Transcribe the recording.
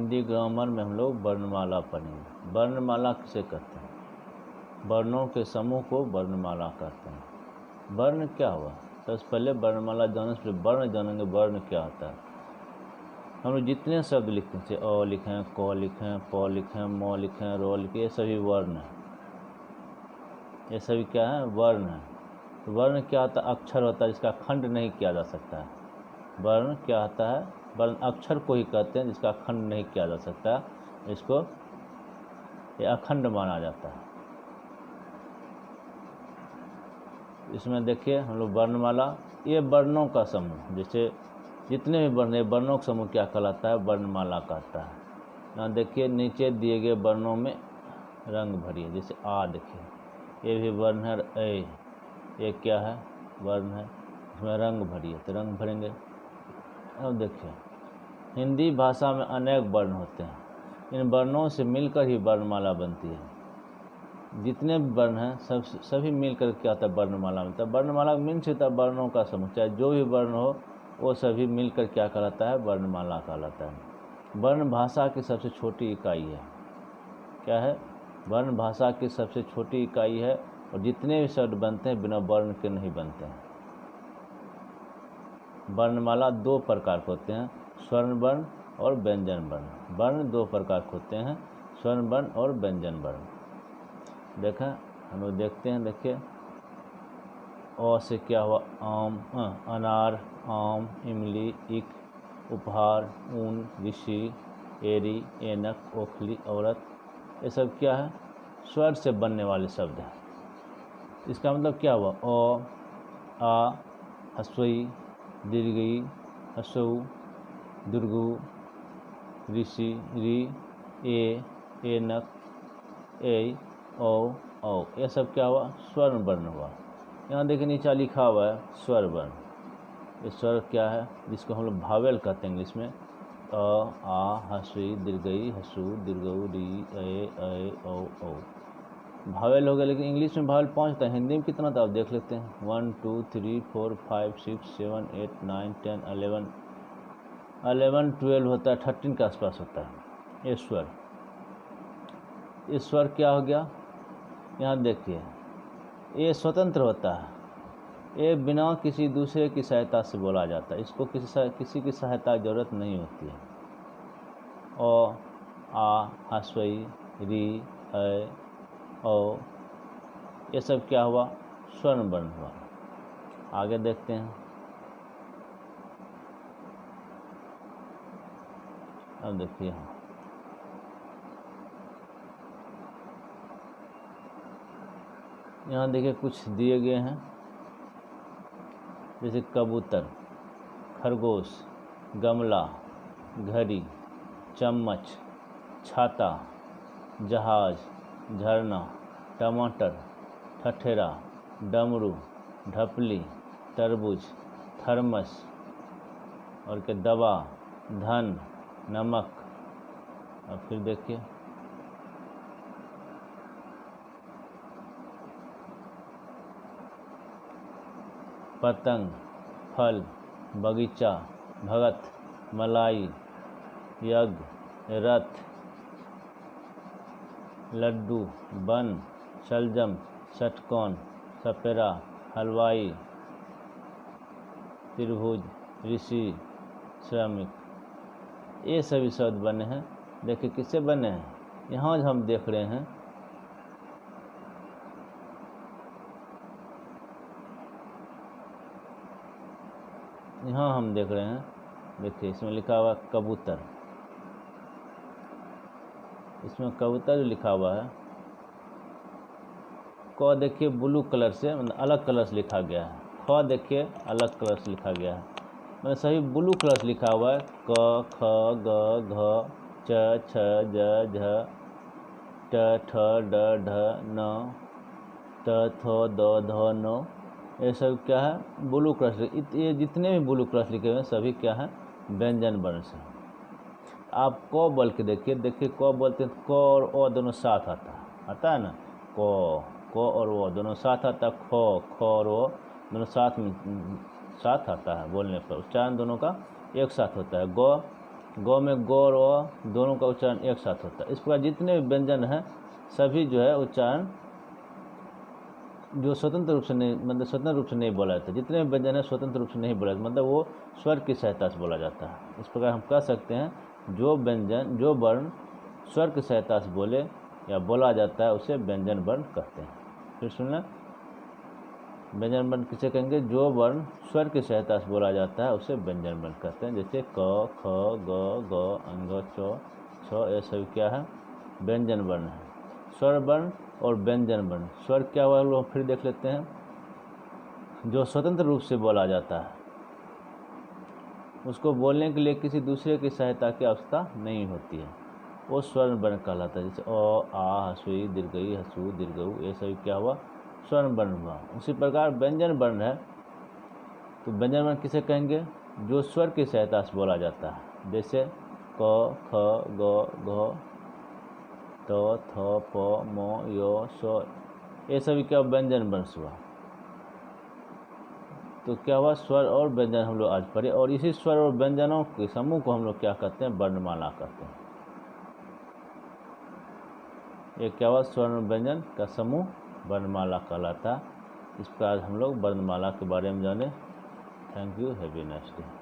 Hindi grammar में हम लोग वर्णमाला पढ़ेंगे। वर्णमाला किसे कहते हैं? वर्णों के समूह को वर्णमाला कहते हैं। वर्ण क्या हुआ? सबसे पहले वर्णमाला जानने से पहले वर्ण जानेंगे। वर्ण क्या होता है? हम लोग जितने शब्द लिखते हैं, अ लिखें, क लिखें, प लिखें, म लिखें, रो लिखें, ये सभी वर्ण हैं। ये सभी क्या है? वर्ण है। तो वर्ण क्या होता है? अक्षर होता है जिसका खंड नहीं किया जा सकता है। वर्ण क्या होता है? वर्ण अक्षर को ही कहते हैं जिसका खंड नहीं किया जा सकता। इसको ये अखंड माना जाता है। इसमें देखिए हम लोग वर्णमाला, ये वर्णों का समूह, जैसे जितने भी वर्ण है वर्णों का समूह क्या कहलाता है? वर्णमाला कहता है। यहाँ देखिए नीचे दिए गए वर्णों में रंग भरिए। जैसे आ देखिए, ये भी वर्ण है। ए ये क्या है? वर्ण है। इसमें रंग भरिए, तो रंग भरेंगे। अब देखिए हिंदी भाषा में अनेक वर्ण होते हैं। इन वर्णों से मिलकर ही वर्णमाला बनती है। जितने भी वर्ण हैं सभी मिलकर क्या होता है? वर्णमाला बनता है। वर्णमाला का मीन्स होता है वर्णों का समूह। चाहे जो भी वर्ण हो वो सभी मिलकर क्या कहलाता है? वर्णमाला कहलाता है। वर्ण भाषा की सबसे छोटी इकाई है। क्या है? वर्ण भाषा की सबसे छोटी इकाई है और जितने भी शब्द बनते हैं बिना वर्ण के नहीं बनते हैं। वर्णमाला दो प्रकार के होते हैं, स्वर्ण वर्ण और व्यंजन वर्ण। वर्ण दो प्रकार के होते हैं, स्वर्ण वर्ण और व्यंजन वर्ण। देखें हम लोग देखते हैं। देखिए अ से क्या हुआ? आम, अनार, आम, इमली, इक, उपहार, ऊन, ऋषि, एरी, ऐनक, ओखली, औरत, ये सब क्या है? स्वर से बनने वाले शब्द हैं। इसका मतलब क्या हुआ? अ, आ, हस्वई, दीर्घई, हसऊ, दुर्गु, ऋषि, री, ए, ऐनक, ए, औ, ये सब क्या हुआ? स्वर्ण वर्ण हुआ। यहाँ देखिए नीचे लिखा हुआ है स्वर वर्ण। ये स्वर क्या है? जिसको हम लोग भावेल कहते हैं इंग्लिश में। अ, आ, हस्वी, दीर्घई, हसू, दीर्घऊ, री, ए, औ। भावेल हो गया। लेकिन इंग्लिश में भावेल 5 होता है, हिंदी में कितना था आप देख लेते हैं। 1 2 3 4 5 6 7 8 9 10 11 12 होता है, 13 के आसपास होता है ये स्वर। ये स्वर क्या हो गया? यहाँ देखिए ये स्वतंत्र होता है। ये बिना किसी दूसरे की सहायता से बोला जाता है। इसको किसी की सहायता की जरूरत नहीं होती है। ओ, आ, हस्वई, री, ऐ, औ, ये सब क्या हुआ? स्वर्ण वर्ण हुआ। आगे देखते हैं। अब देखिए यहाँ देखिए कुछ दिए गए हैं, जैसे कबूतर, खरगोश, गमला, घड़ी, चम्मच, छाता, जहाज, झरना, टमाटर, ठठेरा, डमरू, ढपली, तरबूज, थर्मस, और के दवा, धन, नमक। और फिर देखिए पतंग, फल, बगीचा, भगत, मलाई, यज्ञ, रथ, लड्डू, बन, शलजम, षटकोण, सपेरा, हलवाई, त्रिभुज, ऋषि, श्रमिक, ये सभी शब्द बने हैं। देखिए किससे बने हैं? यहाँ हम देख रहे हैं देखिए इसमें लिखा हुआ कबूतर। इसमें कबूतर जो लिखा हुआ है क देखिए ब्लू कलर से, मतलब अलग कलर से लिखा गया है। ख देखिए अलग कलर से लिखा गया है, मतलब सभी ब्लू कलर से लिखा हुआ है। क, ख, ग, घ, च, छ, ज, झ, ट, ठ, ड, ढ, न, त, थ, द, ध, न, ये सब क्या है? ब्लू कलर से। ये जितने भी ब्लू कलर से लिखे हुए हैं सभी क्या है? व्यंजन वर्ण से। आप क बोल के देखिए क बोलते हैं तो क और ओ दोनों साथ आता है ना। क और वो दोनों साथ आता है। ख और वो दोनों साथ आता है बोलने पर। उच्चारण दोनों का एक साथ होता है। ग गौ में गौ और अ दोनों का उच्चारण एक साथ होता है। इस प्रकार जितने भी व्यंजन हैं सभी जो है उच्चारण जो स्वतंत्र रूप से नहीं, मतलब स्वतंत्र रूप से नहीं बोला जाता, जितने भी व्यंजन है स्वतंत्र रूप से नहीं बोला जाता, मतलब वो स्वर की सहायता से बोला जाता है। इस प्रकार हम कह सकते हैं जो व्यंजन जो वर्ण स्वर की सहायता से बोले या बोला जाता है उसे व्यंजन वर्ण कहते हैं। फिर सुनना, व्यंजन वर्ण किसे कहेंगे? जो वर्ण स्वर की सहायता से बोला जाता है उसे व्यंजन वर्ण कहते हैं। जैसे क, ख, ग, घ, अंग, च, छ, ये सभी क्या है? व्यंजन वर्ण है। स्वर वर्ण और व्यंजन वर्ण। स्वर क्या हुआ लोग फिर देख लेते हैं। जो स्वतंत्र रूप से बोला जाता है, उसको बोलने के लिए किसी दूसरे की सहायता की आवश्यकता नहीं होती है, वो स्वर्ण वर्ण कहलाता है। जैसे अ, आ, हसुई, दीर्घई, हसु, दीर्घऊ, ये सभी क्या हुआ? स्वर्ण वर्ण हुआ। उसी प्रकार व्यंजन वर्ण है, तो व्यंजन वर्ण किसे कहेंगे? जो स्वर की सहायता से बोला जाता है। जैसे क, ख, ग, घ, त, थ, प, म, य, स, ये सभी क्या व्यंजन वर्ण हुआ। तो क्या हुआ? स्वर और व्यंजन हम लोग आज पढ़े, और इसी स्वर और व्यंजनों के समूह को हम लोग क्या कहते हैं? वर्णमाला कहते हैं। ये क्या हुआ? स्वर और व्यंजन का समूह वर्णमाला कहलाता है। इस प्रकार हम लोग वर्णमाला के बारे में जाने। Thank you, have a nice day.